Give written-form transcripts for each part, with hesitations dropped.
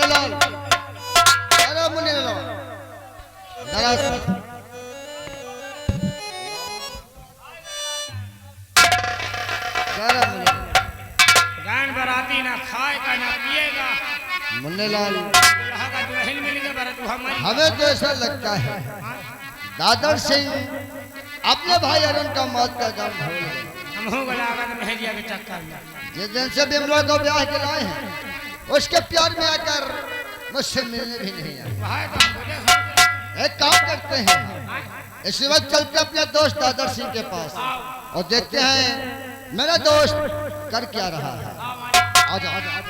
मुन्नेलाल, अरे मुन्नेलाल, जरा गान बराती ना खाएगा ना पिएगा। मुन्नेलाल, हमें हमें तो ऐसा लगता है दादर सिंह अपने भाई अरुण का मौत का गम भूल गए। मेहरिया के चक्कर में जिस दिन से बिमला को ब्याह के लाए हैं उसके प्यार में आकर मुझसे मिलने भी नहीं आए। एक काम करते हैं, इसी वक्त चलते अपने दोस्त दादर सिंह के पास और देखते हैं मेरा दोस्त कर क्या रहा है। आजा आजा आजा।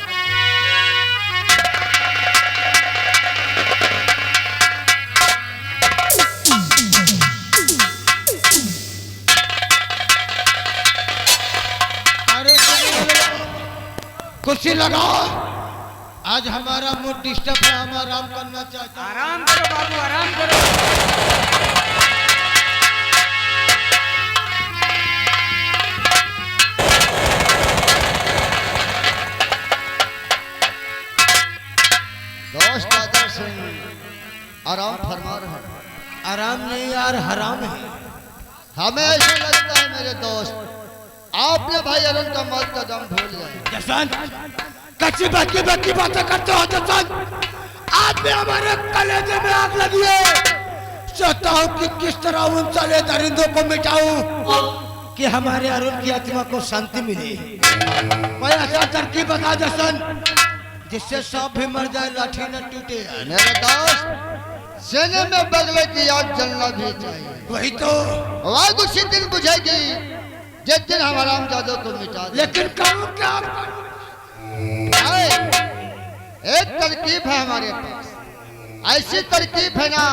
कुर्सी लगाओ, आज हमारा मूड डिस्टर्ब है, हम आराम करना चाहते हैं। आराम करो बाबू, आराम करो। दोस्त दादर सिंह आराम फरमा रहे हैं। आराम नहीं यार, हराम है। हमें ऐसा लगता है मेरे दोस्त आपने भाई अरुण का मौत का दम भूल गए। जसवंत, कच्ची बाकी बातें करते हो जसवंत। आज भी हमारे कलेजे में आग लगी है। चाहता हूँ कि किस तरह उन साले दरिंदों को मिटाऊं कि हमारे अरुण की आत्मा को शांति मिले। कोई ऐसा तरकीब बता जसवंत जिससे सांप भी मर जाए, लाठी न टूटे। मेरे दोस्त सीने में बगले की आग जलना भी चाहिए। वही तो, आग उसी दिन बुझेगी जिस दिन हम आराम जादू को मिटा दें। लेकिन करूँ क्या? एक तरकीब है हमारे पास, ऐसी तरकीब है ना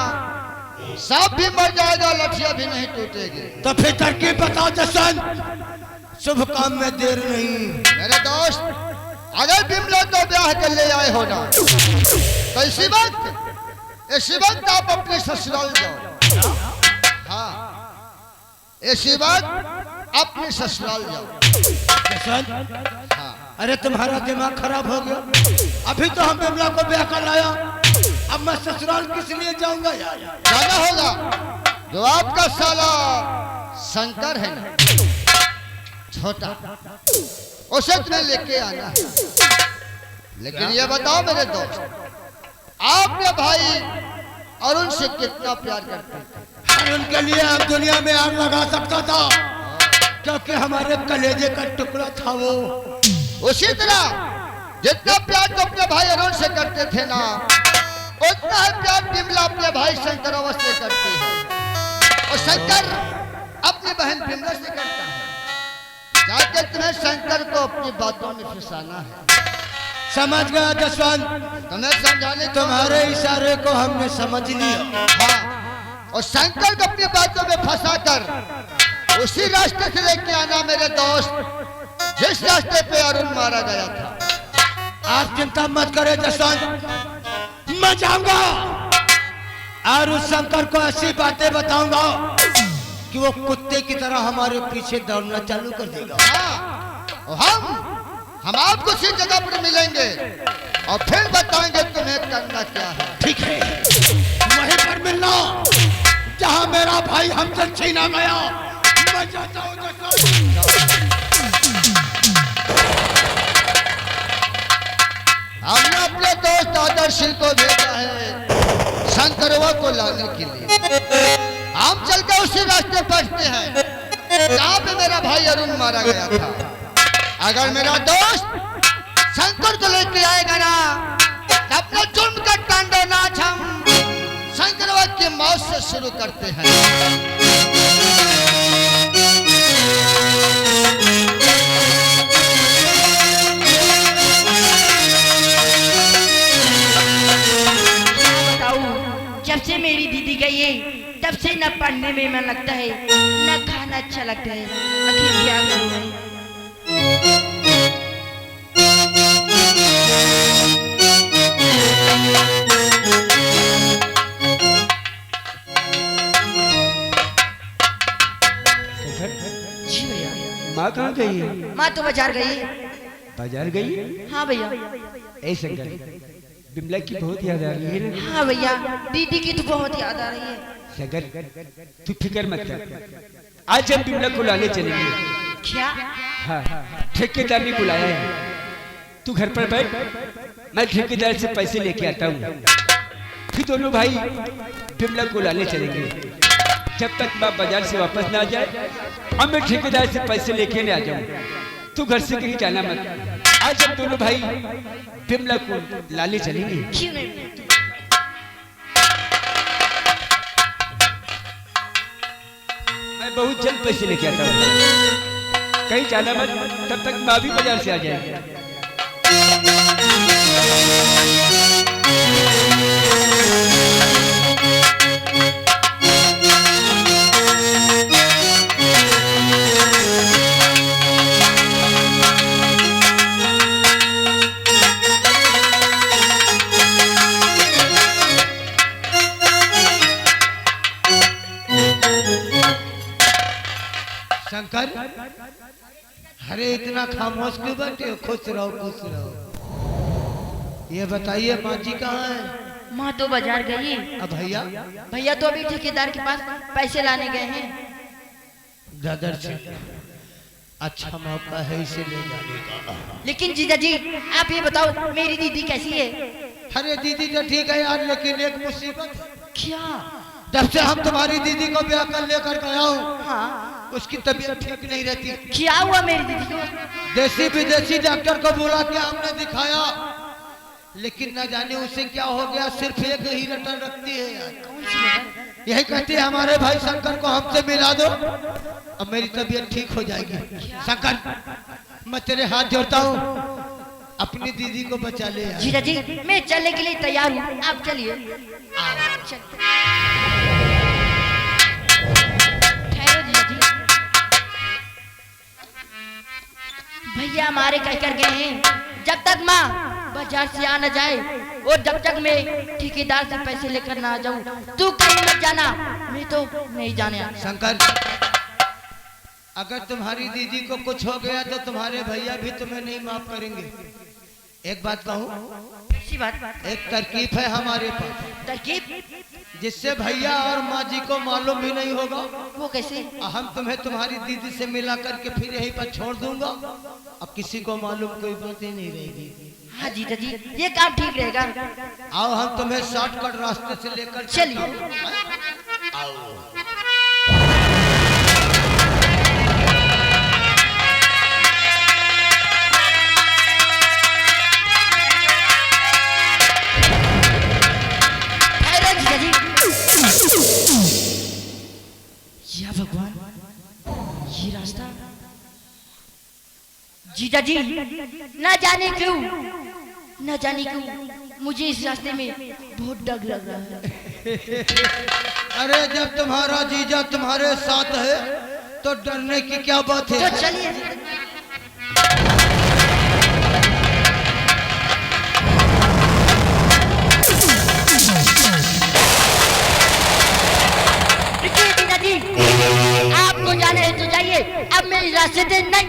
सांप भी मर जाएगा, लठिया भी नहीं टूटेगी। तो फिर तरकीब बताओ जसवंत, शुभ काम में देर नहीं। मेरे दोस्त अगर बिमला को ब्याह कर ले आए हो ना तो इसी वक्त आप अपने ससुराल जाओ। हाँ, इसी वक्त अपने ससुराल जाओ। हाँ। अरे तुम्हारा दिमाग खराब हो गया? अभी तो हम बिमला को ब्याह कर लाया, अब मैं ससुराल किस लिए जाऊंगा यार? जाना होगा, जो आपका साला शंकर है ना छोटा, उसे तुम्हें लेके आना है। लेकिन ये बताओ मेरे दोस्त आपने भाई अरुण से कितना प्यार करते थे? अरुण के लिए हम दुनिया में आग लगा सकता था, क्योंकि हमारे कलेजे का टुकड़ा था वो। उसी तरह जितना प्यार तो अपने भाई अरुण से करते थे ना, उतना ही प्यार बिमला अपने भाई शंकर से करती है और शंकर अपनी बहन बिमला से करता है। जाके तुम्हें शंकर को अपनी बातों में फंसाना है। समझ गया जसवंत, तुम्हें समझाने तुम्हारे इशारे को हमने समझ लिया। हाँ, और शंकर को अपनी बातों में फंसाकर उसी रास्ते से लेके आना मेरे दोस्त जिस रास्ते पे अरुण मारा गया था। आप चिंता मत करें जसवंत, मैं जाऊंगा और उस शंकर को ऐसी बातें बताऊंगा कि वो कुत्ते की तरह हमारे पीछे दौड़ना चालू कर देगा। हाँ, हम आपको उसी जगह पर मिलेंगे और फिर बताएंगे तुम्हें करना क्या है। ठीक है, वहीं पर मिलना जहां मेरा भाई हमसे छीना गया। मैं जाता हूं हमने अपने दोस्त दादर सिंह को भेजा है शंकरवा को लाने के लिए। हम चलकर उसी रास्ते पहुंचते हैं जहां पे मेरा भाई अरुण मारा गया था। अगर मेरा दोस्त शंकर को लेके आएगा ना तो अपने जुर्म का तांडव नाच हम शंकरवा की मौत से शुरू करते हैं। जब से मेरी दीदी गई है तब से न पढ़ने में मन लगता है न खाना अच्छा लगता है। आखिर क्या करूं मैं? जी भैया। माँ कहाँ गई है? माँ तो बाजार गई है। बाजार गई है? हाँ भैया। ऐसे कर बिमला की बहुत याद आ रही है ना। हाँ भैया, दीदी की तो बहुत याद आ रही है। सगर तू फिक्र मत कर, आज हम बिमला को लाने चलेंगे। क्या? हाँ, ठेकेदार ने बुलाया है, तू घर पर बैठ, मैं ठेकेदार से पैसे लेके आता हूँ, फिर दोनों भाई बिमला को लाने चलेंगे। जब तक मैं बाजार से वापस ना आ जाए और मैं ठेकेदार से पैसे लेके नहीं आ जाऊँ, तू घर से कहीं जाना मत। आज हम दोनों भाई बिमला को लाने चलेंगे। क्यों नहीं? मैं बहुत जल्द पैसे लेके आता हूँ, कहीं जाना मत, तब तक माँ भी बाजार से आ जाएगी। शंकर, अरे इतना खामोश क्यों बैठे हो? खुश रहो खुश रहो। ये बताइए माँ जी कहाँ है? माँ तो बाजार गई। अब भैया? भैया तो अभी ठेकेदार के पास पैसे लाने गए हैं। दादर से अच्छा मौका है इसे ले जाने का। लेकिन जीजा जी आप ये बताओ, मेरी दीदी कैसी है? अरे दीदी तो ठीक है यार, लेकिन एक मुसीबत है। क्या? जब से हम तुम्हारी दीदी को ब्याह कर लेकर गया हूँ, हाँ, उसकी तबीयत ठीक नहीं रहती। क्या हुआ मेरी दीदी को? देसी विदेशी डॉक्टर को बुला के हमने दिखाया, लेकिन न जाने उसे क्या हो गया, सिर्फ एक ही रटन रखती है यार। कौन सी बात? यही कहती है हमारे भाई शंकर को हमसे मिला दो, अब मेरी तबीयत ठीक हो जाएगी। शंकर, मैं तेरे हाथ जोड़ता हूँ, अपनी दीदी को बचा ले यार। जीजा जी मैं चलने के लिए तैयार हूँ, आप चलिए। ठहरो जीजा जी, भैया हमारे कह कर गए हैं जब तक माँ बाजार से आ न जाए और जब तक मैं ठेकेदार से पैसे लेकर ना आ जाऊँ, तू कहीं मत जाना। मैं तो नहीं जाने आना। शंकर, अगर तुम्हारी दीदी को कुछ हो गया तो तुम्हारे भैया भी तुम्हें नहीं माफ करेंगे। एक बात कहूँ, ऐसी बात? एक तरकीब है हमारे पास, तरकीब? जिससे भैया और माँ जी को मालूम भी नहीं होगा। वो कैसे? हम तुम्हें तुम्हारी दीदी से मिला करके फिर यहीं पर छोड़ दूंगा, अब किसी को मालूम कोई बात ही नहीं रहेगी। हाँ जीजा जी ये काम ठीक रहेगा। आओ हम तुम्हें शॉर्टकट रास्ते से लेकर चलिए। या भगवान, ये रास्ता। जीजा जी न जाने क्यों मुझे इस रास्ते में बहुत डर लग रहा है। अरे जब तुम्हारा जीजा तुम्हारे साथ है तो डरने की क्या बात है? तो चलिए। जीजा जी आपको जाने है तो जाइए, अब मेरी रास्ते से नहीं।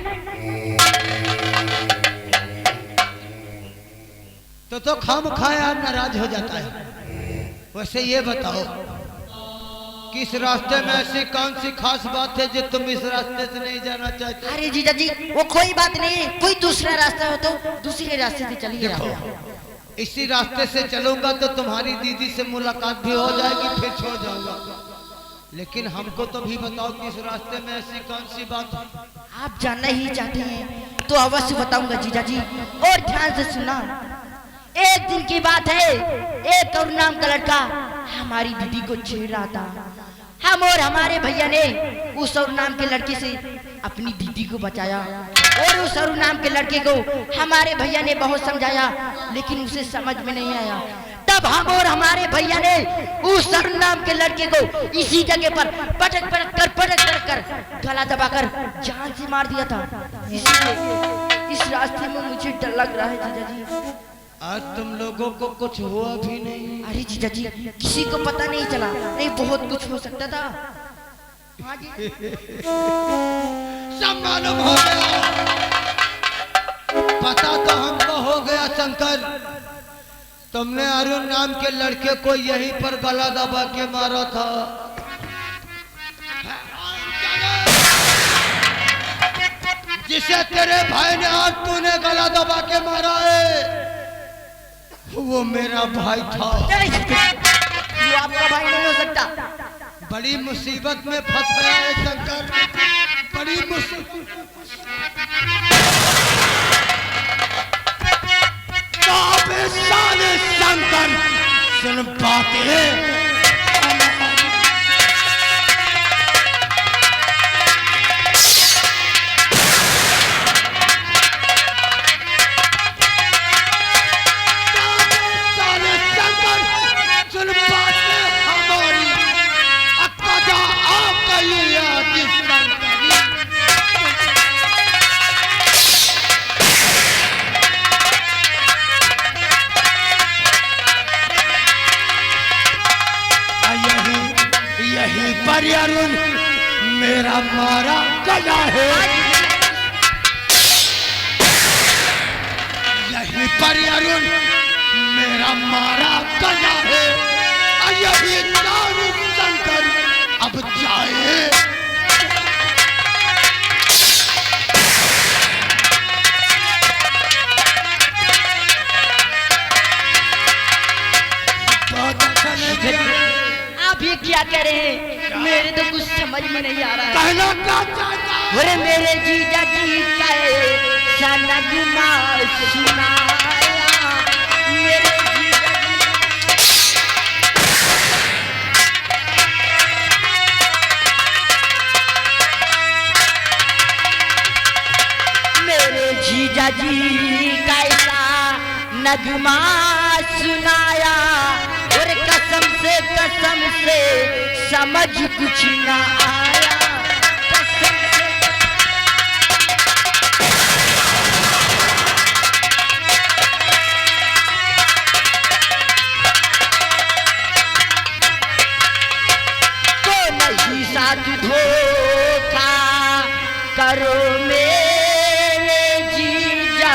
तो खाम खाया नाराज हो जाता है। वैसे ये बताओ, किस रास्ते में ऐसी कौन सी खास बात है जो तुम इस रास्ते से नहीं जाना चाहते? अरे जीजा जी वो कोई बात नहीं है, कोई दूसरा रास्ता हो तो दूसरे रास्ते से चलिए। इसी रास्ते से चलूंगा तो तुम्हारी दीदी से मुलाकात भी हो जाएगी, फिर छोड़ जाऊंगा। लेकिन हमको तो भी बताओ कि इस रास्ते में ऐसी कौन सी बात है? आप जानना ही चाहते हैं तो अवश्य बताऊंगा जीजा जी, और ध्यान से सुना। एक दिन की बात है, एक और नाम का लड़का हमारी दीदी को छेड़ रहा था। हम और हमारे भैया ने उस और नाम के लड़के से अपनी दीदी को बचाया, और उस और नाम के लड़के को हमारे भैया ने बहुत समझाया, लेकिन उसे समझ में नहीं आया। तब हम और हमारे भैया ने उस सर नाम के लड़के को इसी जगह पर पटक कर गला दबाकर जान से मार दिया था। इसलिए इस रास्ते में मुझे डर लग रहा है जीजा जी। आज तुम लोगों को कुछ हुआ भी नहीं? अरे जीजा जी किसी को पता नहीं चला, नहीं बहुत कुछ हो सकता था। हाँ जी। सब मालूम हो गया, पता तो हमको हो गया शंकर। तुमने अरुण नाम के लड़के को यहीं पर गला दबा के मारा था। जिसे तेरे भाई ने आज तूने गला दबा के मारा है, वो मेरा भाई था। ये आपका भाई नहीं हो सकता। बड़ी मुसीबत में फंस गया है शंकर, बड़ी मुसीबत। साले शंकर सुन बातें। अरुण मेरा मारा गया है, यही पर अरुण मेरा मारा गया है। यही नाम शंकर अब जाए। आप ये क्या कह रहे हैं? मेरे तो कुछ समझ में नहीं आ रहा है। कहना क्या चाहता है? अरे मेरे जीजा जी का सनगमा सुनाया, मेरे जीजा जी, मेरे जीजा जी का नगमा सुनाया, और कसम से समझ कुछ ना आया। कसम से तो नहीं साथ धोखा करो मेरे जीजा।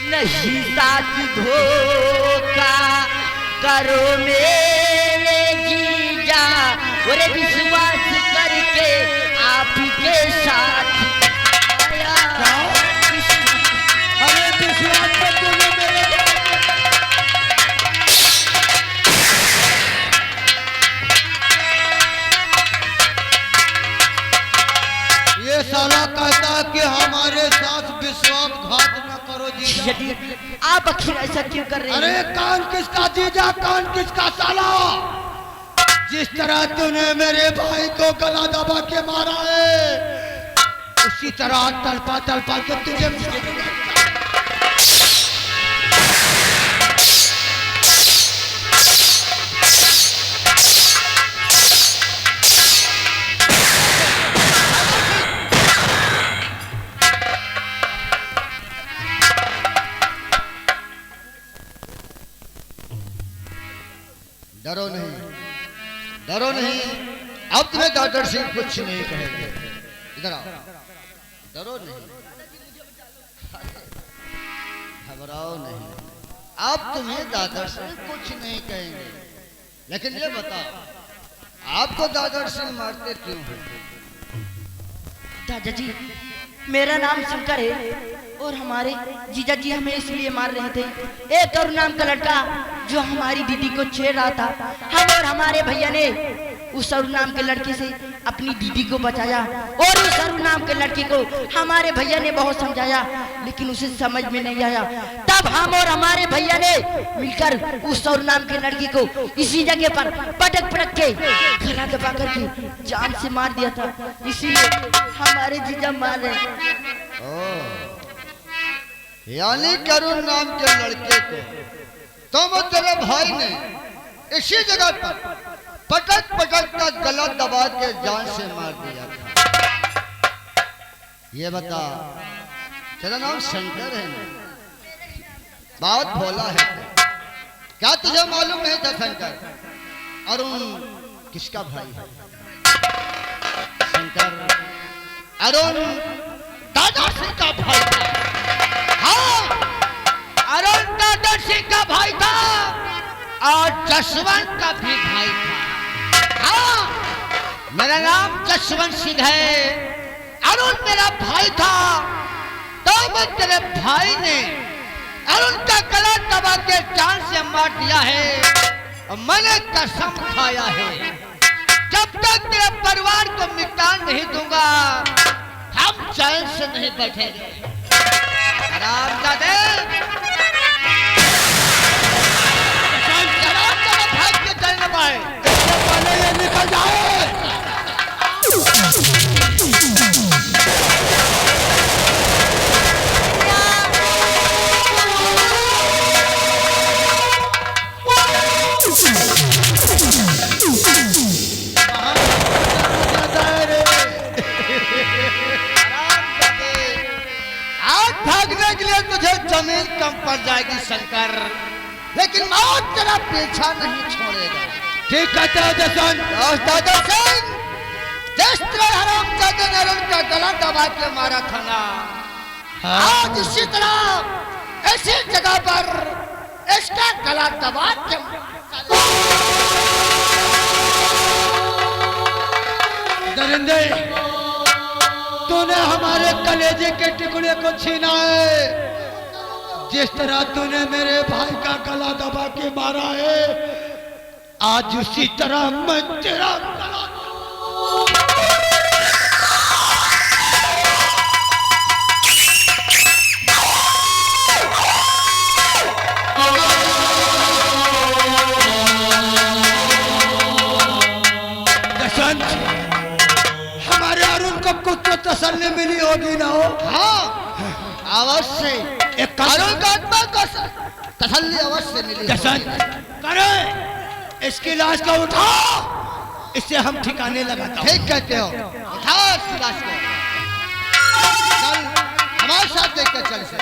नहीं साथ धोखा करो मेरे जीजा, और विश्वास करके आप के साथ आया। अरे विश्वास पर तूने मेरे ये साला कहता कि हमारे साथ विश्वासघात न करो जीजा। आप आखिर ऐसा क्यों कर रहे हैं? अरे कौन किसका जीजा कौन किसका साला? जिस तरह तूने मेरे भाई को गला दबा के मारा है, उसी तरह तड़पा तड़पा के तुझे डरो नहीं, डरो नहीं। अब तुम्हें दादर सिंह कुछ नहीं कहेंगे। इधर आओ, डरो नहीं, घबराओ नहीं। अब तुम्हें दादर सिंह कुछ नहीं कहेंगे। लेकिन ये बताओ, आपको दादर सिंह मारते क्यों हैं? दादा जी, मेरा नाम शंकर है, और हमारे जीजा जी हमें इसलिए मार रहे थे। एक और नाम का लड़का जो हमारी दीदी को छेड़ रहा था, हम और हमारे भैया ने उस और नाम के लड़के से अपनी दीदी को बचाया, और उस और नाम के लड़के को हमारे भैया ने बहुत समझाया, लेकिन उसे समझ में नहीं आया। तब हम और हमारे भैया ने मिलकर उस और नाम के लड़के को इसी जगह पर पटक पटक के गला दबा करके जान से मार दिया था। इसीलिए हमारे जीजा मार रहे। यानी करुण नाम के लड़के को तुम तेरे भाई ने इसी जगह पर पटक पटक का गला दबा के जान से मार दिया था। ये बता, तेरा नाम शंकर है ना? बहुत भोला है। क्या तुझे मालूम नहीं था शंकर, अरुण किसका भाई है? शंकर, अरुण दादा सिंह का भाई था। हाँ, अरुण दादा सिंह का भाई था और जसवंत का भी भाई था। हाँ, मेरा नाम जसवंत सिंह है, अरुण मेरा भाई था। तो मैं तेरे भाई ने अरुण का गला दबा के जान से मार दिया है और मैंने कसम खाया है जब तक तेरे परिवार को मिटा नहीं दूंगा हम चैन से नहीं बैठेंगे। रामजादे भाग के चल न पाए, इससे पहले ये निकल जाए। भागने के लिए तुझे जमीन कम पड़ जाएगी शंकर, लेकिन मौत तेरा पीछा नहीं छोड़ेगा। ठीक कहते हो जसवंत। दादा सिंह, जिस तरह हरामजादे ने अरुण का गला दबा के मारा था ना, आज इसी तरह ऐसी जगह पर इसका गला दबा के दरिंदे, तूने हमारे कलेजे के टुकड़े को छीना है। जिस तरह तूने मेरे भाई का गला दबा के मारा है, आज उसी तरह मैं तेरा गला कुछ तो तसल्ली मिली होगी ना हो। हाँ, अवश्य एक अरुण का आत्मा को तसल्ली अवश्य मिली। करे इसकी लाश को उठाओ, इससे हम ठिकाने लगाता हूं। ठीक कहते हो, उठाओ इसकी लाश को, चल हमारे साथ देखकर चल से।